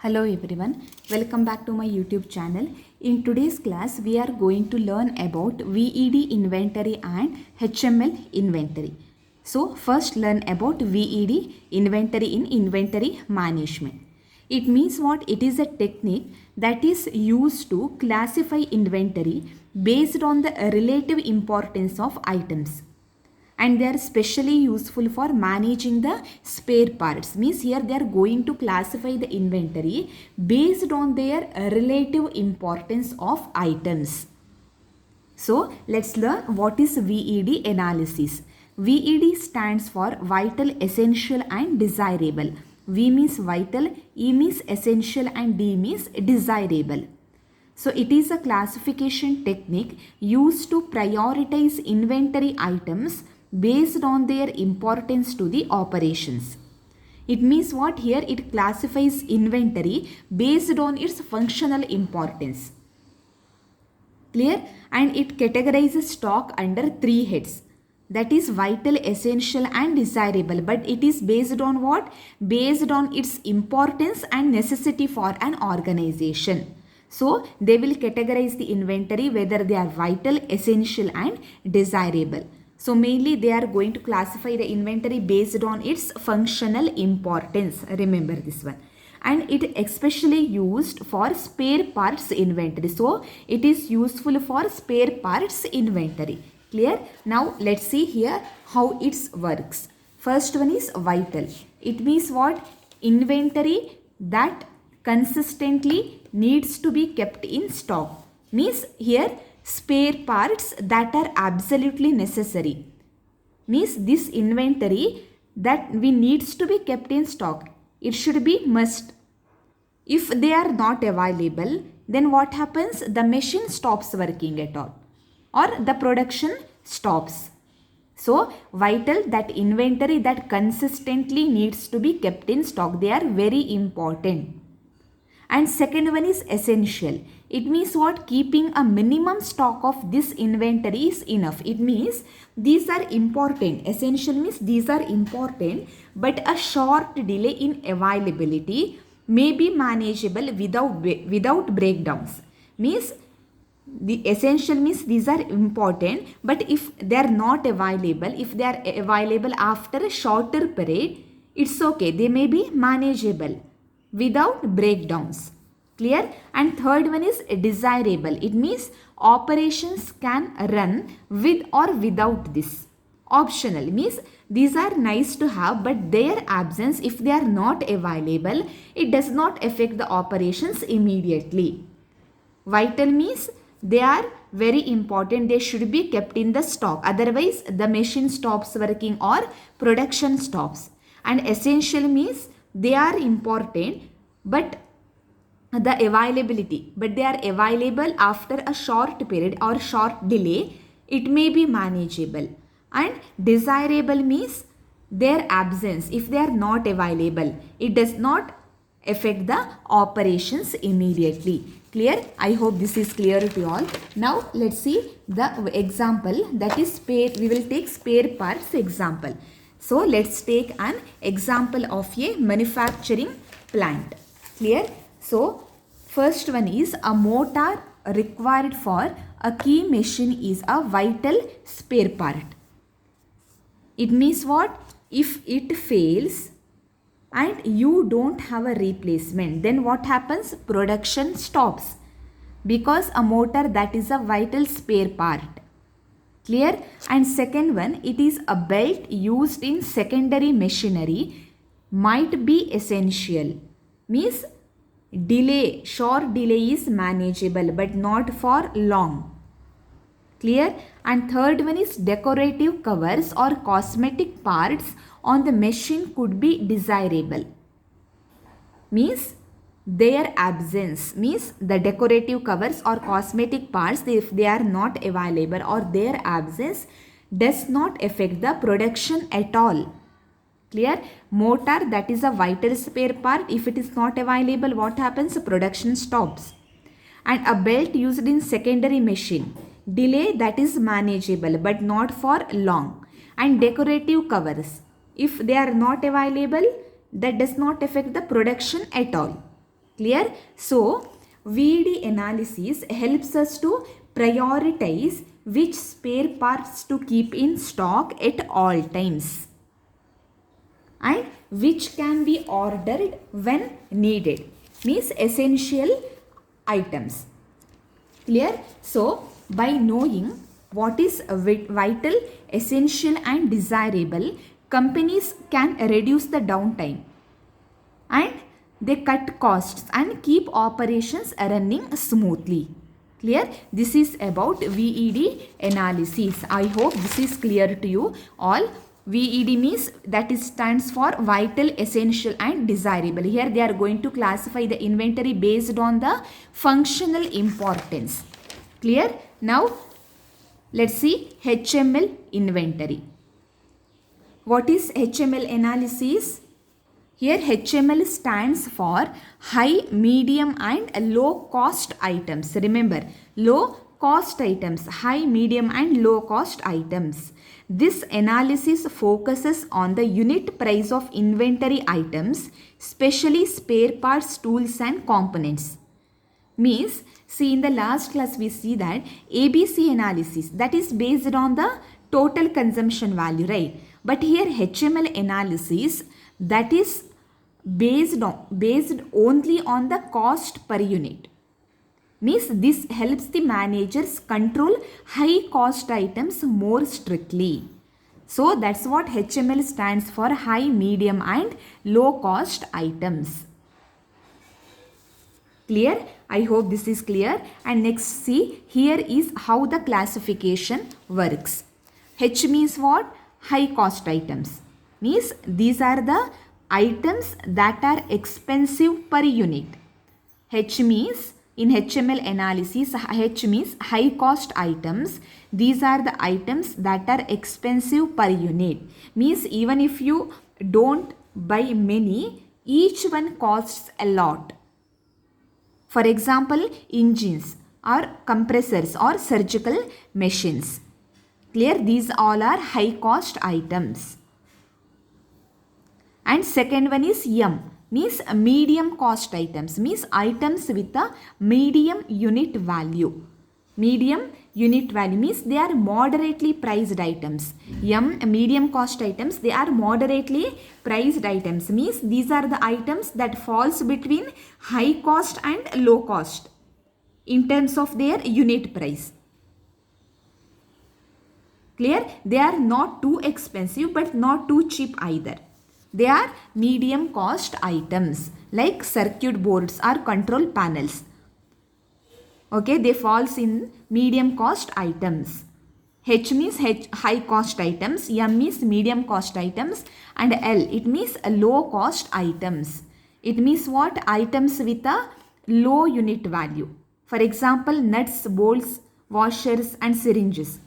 Hello everyone, welcome back to my YouTube channel. In today's class, we are going to learn about VED inventory and HML inventory. So first learn about VED inventory in inventory management. It means what? It is a technique that is used to classify inventory based on the relative importance of items, and they are specially useful for managing the spare parts. Means here they are going to classify the inventory based on their relative importance of items. So let's learn what is VED analysis. VED stands for vital, essential and desirable. V means vital, E means essential and D means desirable. So it is a classification technique used to prioritize inventory items based on their importance to the operations. It means what? Here it classifies inventory based on its functional importance. Clear? And it categorizes stock under three heads. That is vital, essential and desirable. But it is based on what? Based on its importance and necessity for an organization. So they will categorize the inventory whether they are vital, essential and desirable. So mainly they are going to classify the inventory based on its functional importance. Remember this one. And it especially used for spare parts inventory. So it is useful for spare parts inventory. Clear? Now let's see here how it works. First one is vital. It means what? Inventory that consistently needs to be kept in stock. Means here spare parts that are absolutely necessary. Means this inventory that we needs to be kept in stock. It should be must. If they are not available, then what happens? The machine stops working at all, or the production stops. So vital, that inventory that consistently needs to be kept in stock. They are very important. And second one is essential. It means what? Keeping a minimum stock of this inventory is enough. It means these are important. Essential means these are important, but a short delay in availability may be manageable without breakdowns. Means the essential means these are important, but if they are not available, if they are available after a shorter period, it's okay. They may be manageable without breakdowns. Clear? And third one is desirable. It means operations can run with or without this. Optional means these are nice to have, but their absence, if they are not available, it does not affect the operations immediately. Vital means they are very important. They should be kept in the stock. Otherwise the machine stops working or production stops. And essential means they are important, but the availability, but they are available after a short period or short delay, it may be manageable. And desirable means their absence, if they are not available, it does not affect the operations immediately. Clear? I hope this is clear to you all. Now let's see the example, that is spare. We will take spare parts example. So let's take an example of a manufacturing plant. Clear? So first one is a motor required for a key machine is a vital spare part. It means what? If it fails and you don't have a replacement, then what happens? Production stops, because a motor that is a vital spare part. Clear? And second one, it is a belt used in secondary machinery might be essential. Means delay, short delay is manageable, but not for long. Clear? And third one is decorative covers or cosmetic parts on the machine could be desirable. Means their absence, means the decorative covers or cosmetic parts, if they are not available or their absence does not affect the production at all. Clear? Motor that is a vital spare part, if it is not available, what happens? Production stops. And a belt used in secondary machine, delay that is manageable but not for long. And decorative covers, if they are not available, that does not affect the production at all. Clear? So VED analysis helps us to prioritize which spare parts to keep in stock at all times and which can be ordered when needed, means essential items. Clear? So by knowing what is vital, essential and desirable, companies can reduce the downtime and they cut costs and keep operations running smoothly. Clear? This is about VED analysis. I hope this is clear to you all. VED means that is stands for vital, essential and desirable. Here they are going to classify the inventory based on the functional importance. Clear? Now let's see HML inventory. What is HML analysis? Here HML stands for high, medium and low cost items. Remember, low cost items, high, medium and low cost items. This analysis focuses on the unit price of inventory items, especially spare parts, tools and components. Means, see in the last class we see that ABC analysis, that is based on the total consumption value, right? But here HML analysis, that is based only on the cost per unit. Means this helps the managers control high cost items more strictly. So that's what HML stands for, high, medium and low cost items. Clear? I hope this is clear. And next see, here is how the classification works. H means what? High cost items. Means these are the items that are expensive per unit. H means, in HML analysis, H means high cost items. These are the items that are expensive per unit. Means even if you don't buy many, each one costs a lot. For example, engines or compressors or surgical machines. Clear? These all are high cost items. And second one is M, means medium cost items, means items with a medium unit value. Medium unit value means they are moderately priced items. M, medium cost items, they are moderately priced items, means these are the items that falls between high cost and low cost in terms of their unit price. Clear? They are not too expensive but not too cheap either. They are medium cost items like circuit boards or control panels. Okay, they falls in medium cost items. H means high cost items, M means medium cost items and L, it means low cost items. It means what? Items with a low unit value. For example, nuts, bolts, washers and syringes.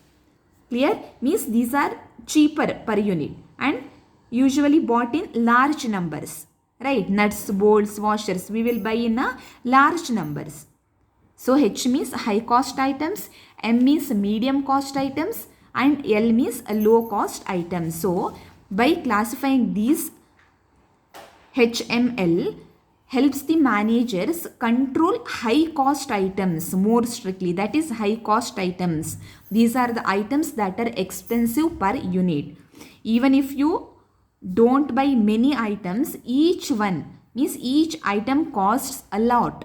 Clear? Means these are cheaper per unit and usually bought in large numbers, right? Nuts, bolts, washers, we will buy in a large numbers. So H means high cost items, M means medium cost items and L means low cost items. So by classifying these, HML helps the managers control high cost items more strictly. That is high cost items. These are the items that are expensive per unit. Even if you don't buy many items, each one means each item costs a lot.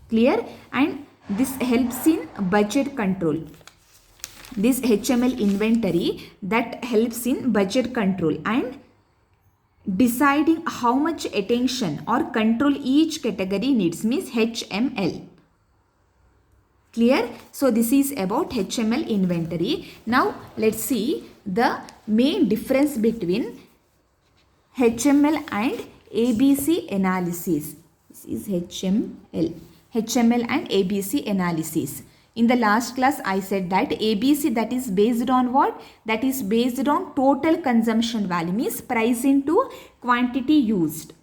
Clear? And this helps in budget control. This HML inventory that helps in budget control and deciding how much attention or control each category needs, means HML. Clear? So this is about HML inventory. Now let's see the main difference between HML and ABC analysis. This is HML and ABC analysis. In the last class I said that ABC, that is based on what? That is based on total consumption value, means price into quantity used.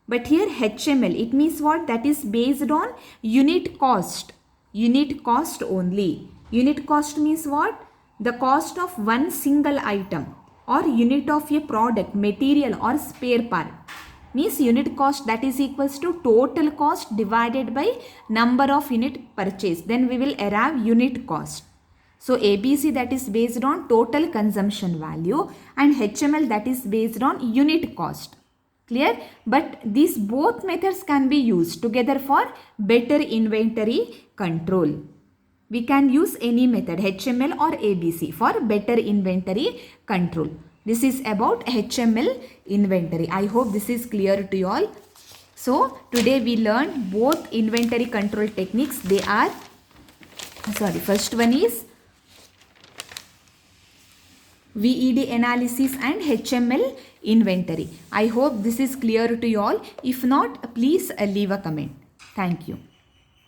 But here HML, it means what? That is based on unit cost. Unit cost only. Unit cost means what? The cost of one single item or unit of a product, material or spare part. means unit cost, that is equals to total cost divided by number of unit purchased. Then we will arrive unit cost. So ABC, that is based on total consumption value, and HML, that is based on unit cost. Clear? But these both methods can be used together for better inventory control. We can use any method, HML or ABC, for better inventory control. This is about HML inventory. I hope this is clear to you all. So today we learned both inventory control techniques. They are, first one is VED analysis and HML inventory. I hope this is clear to you all. If not, please leave a comment. Thank you.